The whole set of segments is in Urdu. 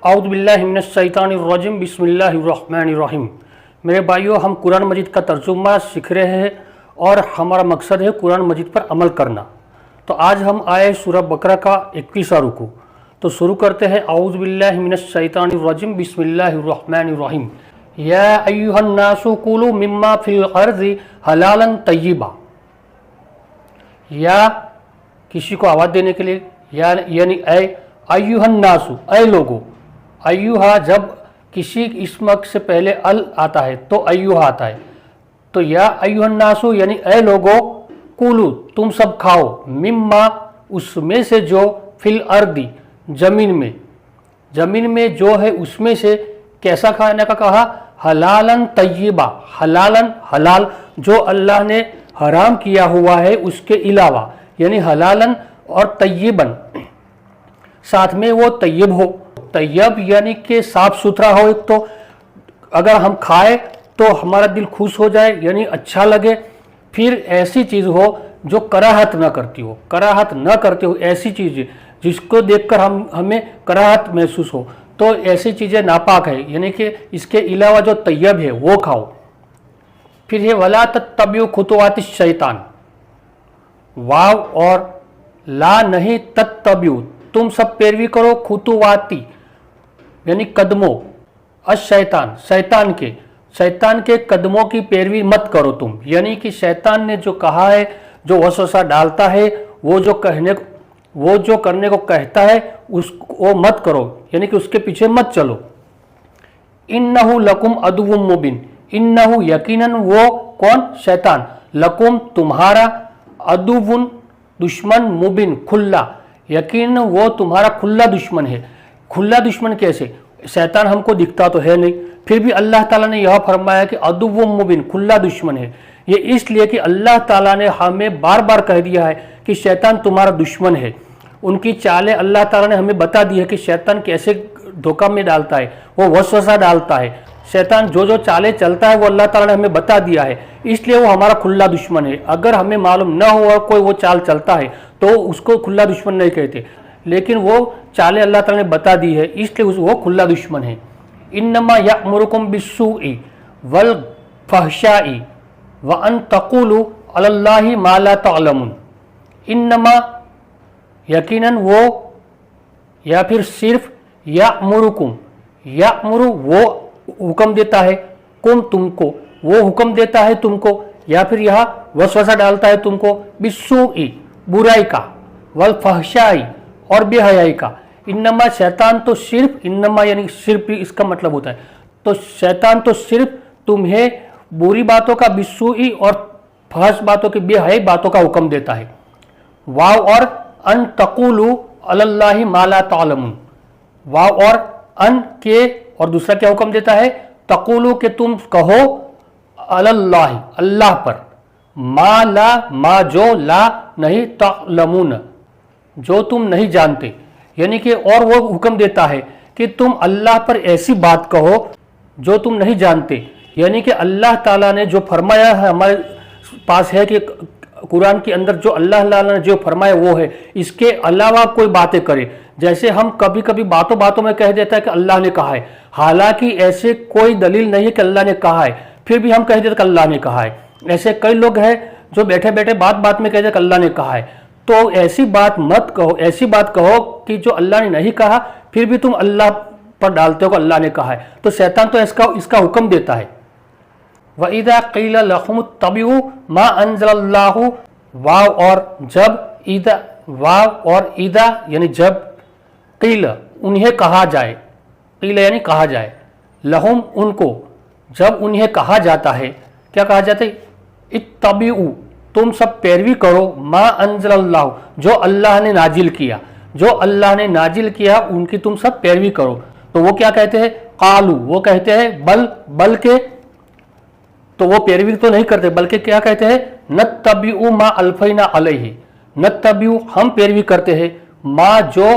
اعوذ باللہ من الشیطان الرجیم بسم اللہ الرحمن الرحیم۔ میرے بھائیوں، ہم قرآن مجید کا ترجمہ سیکھ رہے ہیں اور ہمارا مقصد ہے قرآن مجید پر عمل کرنا۔ تو آج ہم آئے سورہ بقرہ کا 21واں رکوع۔ تو شروع کرتے ہیں اعوذ باللہ من الشیطان الرجیم بسم اللہ الرحمن الرحیم۔ یا ایھا الناس کلوا مما فی الارض حلالا طیبا۔ یا کسی کو آواز دینے کے لیے یعنی اے ایھا الناس، اے لوگو۔ ایھا جب کسی اسم سے پہلے ال آتا ہے تو ایھا آتا ہے، تو یا ایھا الناس یعنی اے لوگو، کلو تم سب کھاؤ، مما اس میں سے جو فی الارض زمین میں جو ہے اس میں سے کیسا کھانے کا کہا؟ حلالا طیبا، حلالا حلال جو اللہ نے حرام کیا ہوا ہے اس کے علاوہ، یعنی حلالا اور طیباً ساتھ میں وہ طیب ہو۔ طیب یعنی کہ صاف ستھرا ہو، ایک تو اگر ہم کھائے تو ہمارا دل خوش ہو جائے یعنی اچھا لگے، پھر ایسی چیز ہو جو کراہت نہ کرتی ہو، ایسی چیز جس کو دیکھ کر ہمیں کراہت محسوس ہو، تو ایسی چیزیں ناپاک ہے، یعنی کہ اس کے علاوہ جو طیب ہے وہ کھاؤ۔ پھر یہ ولا تتبعوا خطوات الشیطان، واو اور لا نہیں، تتبعوا تم سب پیروی کرو، خطواتی یعنی قدموں، الشیطان شیطان کے قدموں کی پیروی مت کرو تم، یعنی کہ شیطان نے جو کہا ہے، جو وسوسہ ڈالتا ہے، وہ جو کرنے کو کہتا ہے وہ مت کرو، یعنی کہ اس کے پیچھے مت چلو۔ انہ لکم عدو مبین، انہ یقیناً وہ کون؟ شیطان، لکم تمہارا، عدو دشمن، مبین کھلا، یقیناً وہ تمہارا کھلا دشمن ہے۔ کھلا دشمن کیسے؟ شیطان ہم کو دکھتا تو ہے نہیں، پھر بھی اللہ تعالیٰ نے یہ فرمایا کہ عدو مبین کھلا دشمن ہے۔ یہ اس لیے کہ اللہ تعالیٰ نے ہمیں بار بار کہہ دیا ہے کہ شیطان تمہارا دشمن ہے۔ ان کی چالیں اللہ تعالیٰ نے ہمیں بتا دی ہے کہ شیطان کیسے دھوکہ میں ڈالتا ہے، وہ وسوسہ ڈالتا ہے۔ شیطان جو چالیں چلتا ہے وہ اللہ تعالیٰ نے ہمیں بتا دیا ہے، اس لیے وہ ہمارا کھلا دشمن ہے۔ اگر ہمیں معلوم نہ ہو اور کوئی وہ چال چلتا ہے تو اس کو کھلا دشمن نہیں کہتے، لیکن وہ چالیں اللہ تعالیٰ نے بتا دی ہے، اس لیے وہ کھلا دشمن ہے۔ انما یأمرکم بالسوء والفحشاء وان تقولوا علی اللہ ما لا تعلمون۔ انما یقیناً وہ، یا پھر صرف یأمرکم، یأمر وہ حکم دیتا ہے، کم تم کو، وہ حکم دیتا ہے تم کو، یا پھر یہاں وسوسہ ڈالتا ہے تم کو، بالسوء برائی کا، والفحشاء اور بے حیائی کا۔ انما شیطان تو صرف، انما یعنی صرف اس کا مطلب ہوتا ہے، تو شیطان تو صرف تمہیں بری باتوں کا، بالسوء اور فحش باتوں کی، بے حیائی باتوں کا حکم دیتا ہے۔ واو اور ان تقولوا علی اللہ ما لا تعلمون، واو اور ان کے، اور دوسرا کیا حکم دیتا ہے؟ تقولوا کہ تم کہو، علی اللہ اللہ پر، ما لا ما جو، لا نہیں، تعلمون جو تم نہیں جانتے، یعنی کہ اور وہ حکم دیتا ہے کہ تم اللہ پر ایسی بات کہو جو تم نہیں جانتے، یعنی کہ اللہ تعالیٰ نے جو فرمایا ہے ہمارے پاس ہے کہ قرآن کے اندر جو اللہ تعالیٰ نے جو فرمایا وہ ہے، اس کے علاوہ کوئی باتیں کرے، جیسے ہم کبھی کبھی باتوں میں کہہ دیتا ہے کہ اللہ نے کہا ہے، حالانکہ ایسے کوئی دلیل نہیں ہے کہ اللہ نے کہا ہے، پھر بھی ہم کہہ دیتے کہ اللہ نے کہا ہے۔ ایسے کئی لوگ ہیں جو بیٹھے بات میں کہتے ہیں کہ اللہ نے کہا ہے، تو ایسی بات مت کہو، ایسی بات کہو کہ جو اللہ نے نہیں کہا، پھر بھی تم اللہ پر ڈالتے ہو کہ اللہ نے کہا ہے، تو شیطان تو اس کا حکم دیتا ہے۔ وَإِذَا قِيلَ لَهُمُ اتَّبِعُوا مَا أَنزَلَ اللَّهُ، واو اور جب، واو اور اذا یعنی جب، قیل انہیں کہا جائے، قیل یعنی کہا جائے، لہم ان کو، جب انہیں کہا جاتا ہے، کیا کہا جاتا ہے؟ اتبعوا تم سب پیروی کرو، ما انزل اللہ جو اللہ نے نازل کیا، جو اللہ نے نازل کیا ان کی تم سب پیروی کرو۔ تو وہ کیا کہتے ہیں؟ قالو وہ کہتے ہیں، بلکہ تو وہ پیروی تو نہیں کرتے، بلکہ کیا کہتے ہیں؟ نتبع ما الفینا علیہ، نتبع ہم پیروی کرتے ہیں، ما جو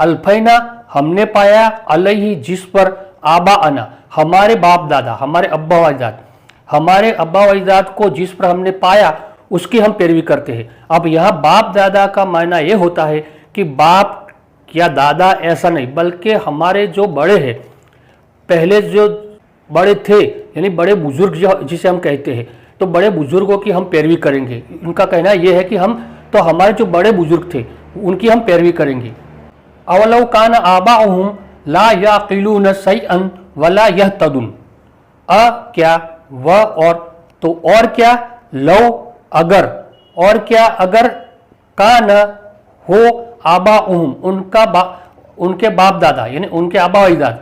الفینا ہم نے پایا، علیہ جس پر، آباءنا ہمارے باپ دادا، ہمارے ابا و اجداد، ہمارے ابا و اجداد کو جس پر ہم نے پایا اس کی ہم پیروی کرتے ہیں۔ اب یہاں باپ دادا کا معنی یہ ہوتا ہے کہ باپ کیا دادا ایسا نہیں، بلکہ ہمارے جو بڑے ہیں، پہلے جو بڑے تھے یعنی بڑے بزرگ جسے ہم کہتے ہیں، تو بڑے بزرگوں کی ہم پیروی کریں گے. ان کا کہنا یہ ہے کہ ہمارے جو بڑے بزرگ تھے ان کی ہم پیروی کریں گے. اولو کان آباؤہم لا یعقلون شیئا ولا یہتدون، کیا وہ اور کیا لو اگر، اور کیا اگر کان ہو آباؤہم ان کے باپ دادا یعنی ان کے آبا و اجداد،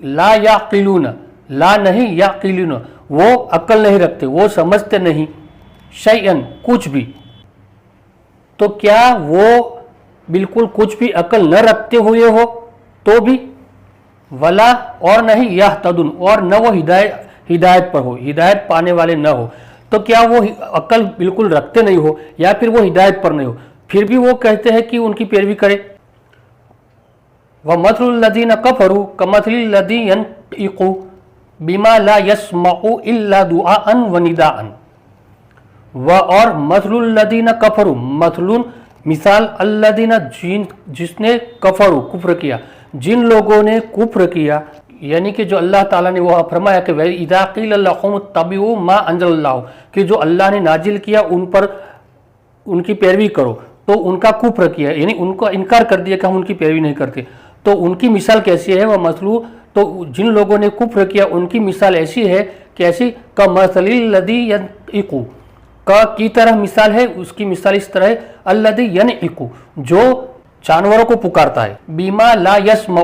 لا یعقلون، لا نہیں یعقلون، وہ عقل نہیں رکھتے، وہ سمجھتے نہیں، شیئن کچھ بھی، تو کیا وہ بالکل کچھ بھی عقل نہ رکھتے ہوئے ہو تو بھی، ولا اور نہیں یہتدون، اور نہ وہ ہدایت پر ہو، ہدایت پانے والے نہ ہو، تو کیا وہ عقل بالکل رکھتے نہیں ہو یا پھر وہ ہدایت پر نہیں ہو، پھر بھی وہ کہتے ہیں کہ ان کی پیروی کرے. وَمَثْلُ الَّذِينَ كَفَرُوا كَمَثْلِ الَّذِي يَنطِقُ بِمَا لَا يَسْمَعُ إِلَّا دُعَاءً وَنِدَاءً. اور مثل الذین کفروا، مثال الذین جس نے کفر کیا، جن لوگوں نے کفر کیا، یعنی کہ جو اللہ تعالیٰ نے وہ فرمایا کہ اذا قیل لهم اتبعوا ما انزل اللہ، کہ جو اللہ نے نازل کیا ان پر ان کی پیروی کرو، تو ان کا کفر کیا یعنی ان کو انکار کر دیا کہ ہم ان کی پیروی نہیں کرتے. تو ان کی مثال کیسی ہے؟ وہ مثلو، تو جن لوگوں نے کفر کیا ان کی مثال ایسی ہے، کیسی؟ کمثل الذی ینطق، کی طرح مثال ہے، اس کی مثال اس طرح ہے، الذی ینطق، جو جانوروں کو پکارتا ہے، بما لا یسمع،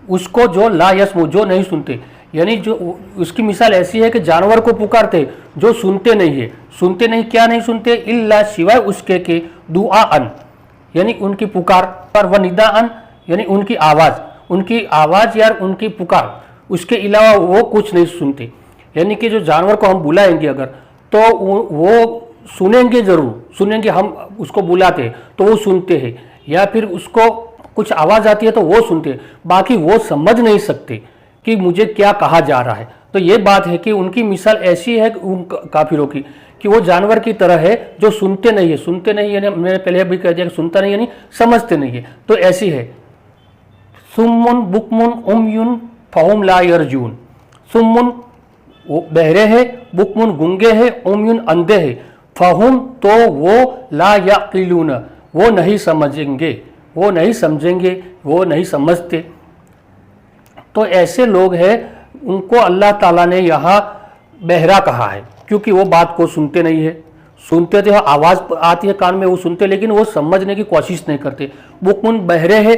اس کو جو لا یسمع، جو نہیں سنتے، یعنی جو اس کی مثال ایسی ہے کہ جانور کو پکارتے جو سنتے نہیں ہے. سنتے نہیں، کیا نہیں سنتے؟ الا، سوائے اس کے کہ دعاءن، یعنی ان کی پکار، پر ونداءن، یعنی ان کی آواز یا ان کی پکار، اس کے علاوہ وہ کچھ نہیں سنتے. یعنی کہ جو جانور کو ہم بلائیں گے اگر، تو وہ سنیں گے، ضرور سنیں گے، ہم اس کو بلاتے ہیں تو وہ سنتے ہیں، یا پھر اس کو کچھ آواز آتی ہے تو وہ سنتے ہیں، باقی وہ سمجھ نہیں سکتے کہ مجھے کیا کہا جا رہا ہے. تو یہ بات ہے کہ ان کی مثال ایسی ہے کافروں کی کہ وہ جانور کی طرح ہے جو سنتے نہیں ہے. سنتے نہیں یعنی میں نے پہلے بھی کہہ دیا کہ سنتا نہیں یعنی سمجھتے نہیں ہے، تو ایسی ہے. سمن بکمن عمیٌ فہم لا یرجون، سمن وہ بہرے ہیں، بکمن گنگے ہیں، عمیٌ اندھے ہیں، فہم تو وہ لا یعقلون، وہ نہیں سمجھیں گے، وہ نہیں سمجھیں گے، وہ نہیں سمجھتے. تو ایسے لوگ ہیں، ان کو اللہ تعالیٰ نے یہاں بہرا کہا ہے کیونکہ وہ بات کو سنتے نہیں ہے. سنتے تھے، آواز آتی ہے کان میں وہ سنتے، لیکن وہ سمجھنے کی کوشش نہیں کرتے. بکمن بہرے ہے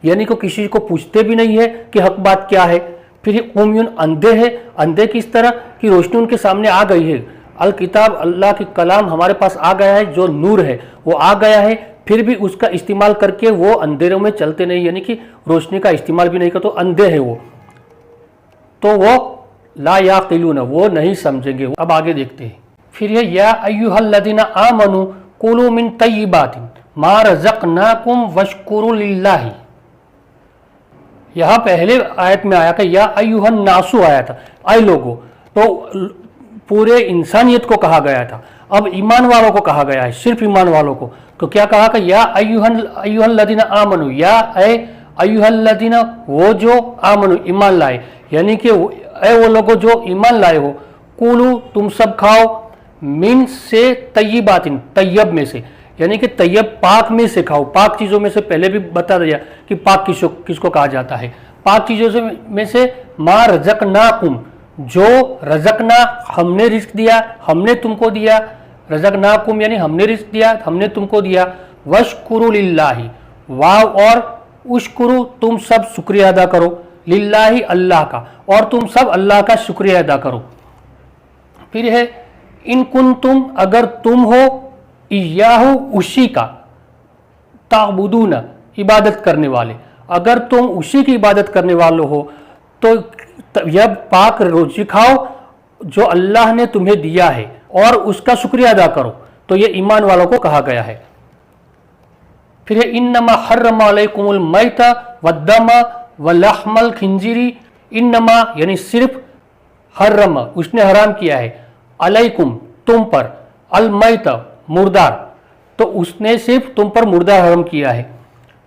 یعنی کہ کسی کو پوچھتے بھی نہیں ہے کہ حق بات کیا ہے. پھر عمیٌ اندھے ہے، اندھے کس طرح کہ روشنی ان کے سامنے آ گئی ہے، الکتاب اللہ کی کلام ہمارے پاس آ گیا ہے، جو نور ہے وہ آ گیا ہے، پھر بھی اس کا استعمال کر کے وہ اندھیروں میں چلتے نہیں، یعنی کہ روشنی کا استعمال بھی نہیں کرتے، تو اندھے ہیں وہ، تو وہ لا یعقلون، وہ نہیں سمجھیں گے. اب آگے دیکھتے ہیں. پھر یہ یا ایھا الذین آمنوا کلوا من طیبات ما رزقناکم واشکروا للہ. یہاں پہلے آیت میں آیا کہ یا ایھا الناس آیا تھا، اے لوگو، تو پورے انسانیت کو کہا گیا تھا. اب ایمان والوں کو کہا گیا ہے، صرف ایمان والوں کو. تو کیا کہا کہ یا ایھا الذین آمنوا، یا اے ایھا الذین، وہ جو آمنوا ایمان لائے، یعنی کہ اے وہ لوگوں جو ایمان لائے ہو، کولو تم سب کھاؤ، من سے طیبات، طیب میں سے، یعنی کہ طیب پاک میں سے کھاؤ. پاک چیزوں میں سے پہلے بھی بتا دیا کہ پاک کس کو کہا جاتا ہے. پاک چیزوں میں سے ما رزقناکم، جو رزقنا ہم نے رزق دیا، ہم نے تم کو دیا، رزقناکم یعنی ہم نے رزق دیا، ہم نے تم کو دیا. واشکروا للہ، واو اور اشکرو، تم سب شکریہ ادا کرو، للہ اللہ کا، اور تم سب اللہ کا شکریہ ادا کرو. پھر ہے ان کنتم، اگر تم ہو، ایاہ اسی کا، تعبدون عبادت کرنے والے، اگر تم اسی کی عبادت کرنے والے ہو تو یہ پاک روزی کھاؤ جو اللہ نے تمہیں دیا ہے اور اس کا شکریہ ادا کرو. تو یہ ایمان والوں کو کہا گیا ہے. پھر انما حرم علیکم المیت والدم ولحم الخنزیر، انما یعنی صرف، حرم اس نے حرام کیا ہے، علیکم تم پر، المیت مردار، تو اس نے صرف تم پر مردار حرام کیا ہے.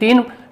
3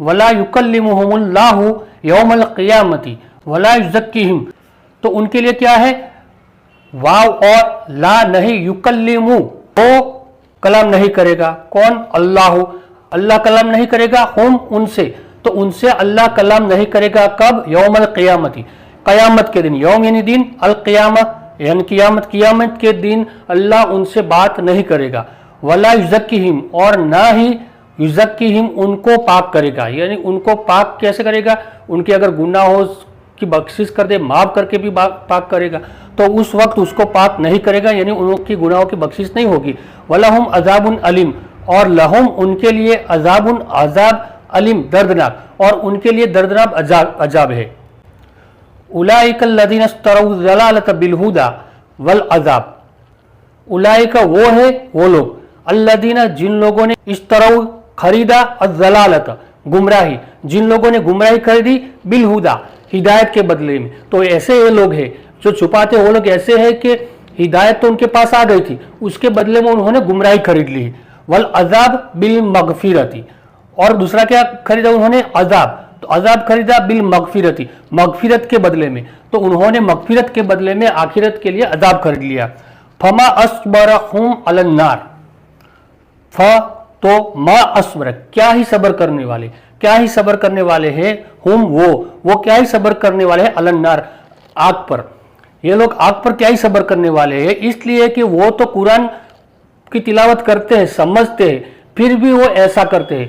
ولا یکلمہم اللہ یوم القیامت ولا یزکیہم، تو ان کے لیے کیا ہے؟ واو اور لا نہیں، یکلمو، وہ کلام نہیں کرے گا، کون؟ اللہ، اللہ کلام نہیں کرے گا ہم ان سے، تو ان سے اللہ کلام نہیں کرے گا کب؟ یوم القیامت، قیامت کے دن، یوم یعنی دن، القیامہ یعنی قیامت، قیامت کے دن اللہ ان سے بات نہیں کرے گا، ولا یزکیہم، اور نہ ہی یزکیہم ان کو پاک کرے گا، یعنی ان کو پاک کیسے کرے گا؟ ان کے اگر گناہ ہو کی بخشش کر دے، معاف کر کے بھی پاک کرے گا، تو اس وقت اس کو پاک نہیں کرے گا، یعنی ان کی گناہوں کی بخشش نہیں ہوگی۔ وَلَهُمْ عَذَابٌ علیم، اور لہم ان کے لیے عذاب، عذاب علیم دردناک، اور ان کے لیے دردناک عذاب ہے۔ اولئک الذین اشتروا الضلالۃ بالہدی والعذاب، اولئک وہ ہے وہ لوگ، الذین جن لوگوں نے اشتروا خریدا، الضلالۃ گمراہی، جن لوگوں نے گمراہی خریدی، بالہدی ہدایت کے بدلے میں، تو ایسے یہ لوگ ہیں جو چھپاتے، وہ لوگ ایسے ہیں کہ ہدایت تو ان کے پاس آ گئی تھی، اس کے بدلے میں انہوں نے گمراہی خرید لی، والعذاب بالمغفرۃ، اور دوسرا کیا خریدا انہوں نے؟ عذاب، تو عذاب خریدا بالمغفرۃ، مغفرت کے بدلے میں، تو انہوں نے مغفرت کے بدلے میں آخرت کے لیے عذاب خرید لیا۔ فما اصبرہم علی النار، تو ما اصبر کیا ہی صبر کرنے والے، کیا ہی صبر کرنے والے ہیں، ہم وہ کیا ہی صبر کرنے والے ہیں، علی النار آگ پر، یہ لوگ آگ پر کیا ہی صبر کرنے والے ہیں، اس لیے کہ وہ تو قرآن کی تلاوت کرتے ہیں، سمجھتے ہیں، پھر بھی وہ ایسا کرتے ہیں،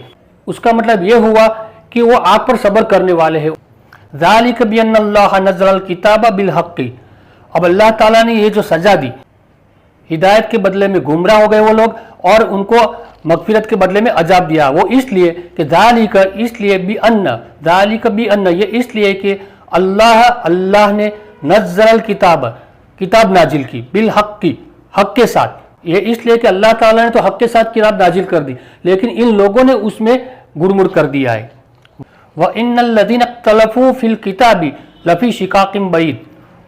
اس کا مطلب یہ ہوا کہ وہ آگ پر صبر کرنے والے ہیں۔ ذالک بان اللہ نزل الکتاب بالحق، اب اللہ تعالیٰ نے یہ جو سزا دی، ہدایت کے بدلے میں گمراہ ہو گئے وہ لوگ، اور ان کو مغفرت کے بدلے میں عذاب دیا، وہ اس لیے کہ ذالک، اس لیے ذالک بان، یہ اس لیے کہ اللہ نے نزل الکتاب، کتاب نازل کی، بالحق، حق کے ساتھ، یہ اس لیے کہ اللہ تعالیٰ نے تو حق کے ساتھ کتاب نازل کر دی، لیکن ان لوگوں نے اس میں گڑمڑ کر دیا ہے۔ وَإِنَّ الَّذِينَ اخْتَلَفُوا فِي الْكِتَابِ لَفِي شِقَاقٍ بَعِيدٍ،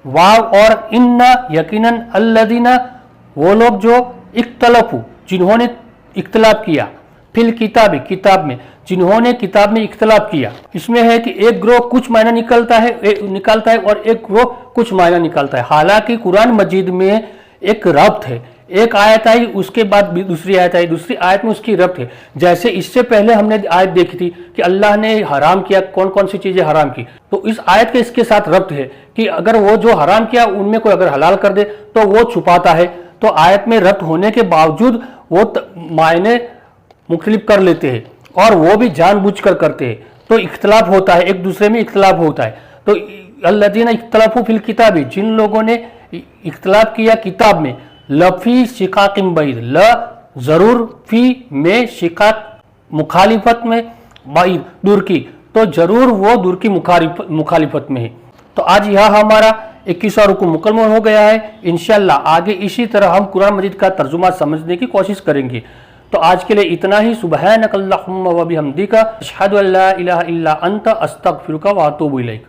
واو اور ان، یقیناً الذین وہ لوگ جو اختلفوا جنہوں نے اختلاف کیا، فی الکتاب کتاب میں، جنہوں نے کتاب میں اختلاف کیا، اس میں ہے کہ ایک گروہ کچھ معنی نکالتا ہے اور ایک گروہ کچھ معنی نکالتا ہے، حالانکہ قرآن مجید میں ایک ربط ہے، ایک آیت آئی اس کے بعد دوسری آیت آئی، دوسری آیت میں اس کی ربط ہے، جیسے اس سے پہلے ہم نے آیت دیکھی تھی کہ اللہ نے حرام کیا، کون کون سی چیزیں حرام کی، تو اس آیت کے اس کے ساتھ ربط ہے کہ اگر وہ جو حرام کیا ان میں کوئی اگر حلال کر دے تو وہ چھپاتا ہے، تو آیت میں ربط ہونے کے باوجود وہ معنی مختلف کر لیتے ہیں، اور وہ بھی جان بوجھ کر کرتے ہیں، تو اختلاف ہوتا ہے، ایک دوسرے میں اختلاف ہوتا ہے، تو الذین اختلفوا فی الکتاب، جن لوگوں نے اختلاف کیا کتاب میں، لفی شقاق بعید، ضرور، فی میں، شقاق مخالفت میں، بعید دور کی، تو ضرور وہ دور کی مخالفت میں ہے۔ تو آج یہاں ہمارا 21واں رکوع مکمل ہو گیا ہے، انشاءاللہ آگے اسی طرح ہم قرآن مجید کا ترجمہ سمجھنے کی کوشش کریں گے۔ تو آج کے لیے اتنا ہی، سبحانک اللہم و بحمدک، اشہد ان لا الہ الا انت، استغفرک و اتوب الیک۔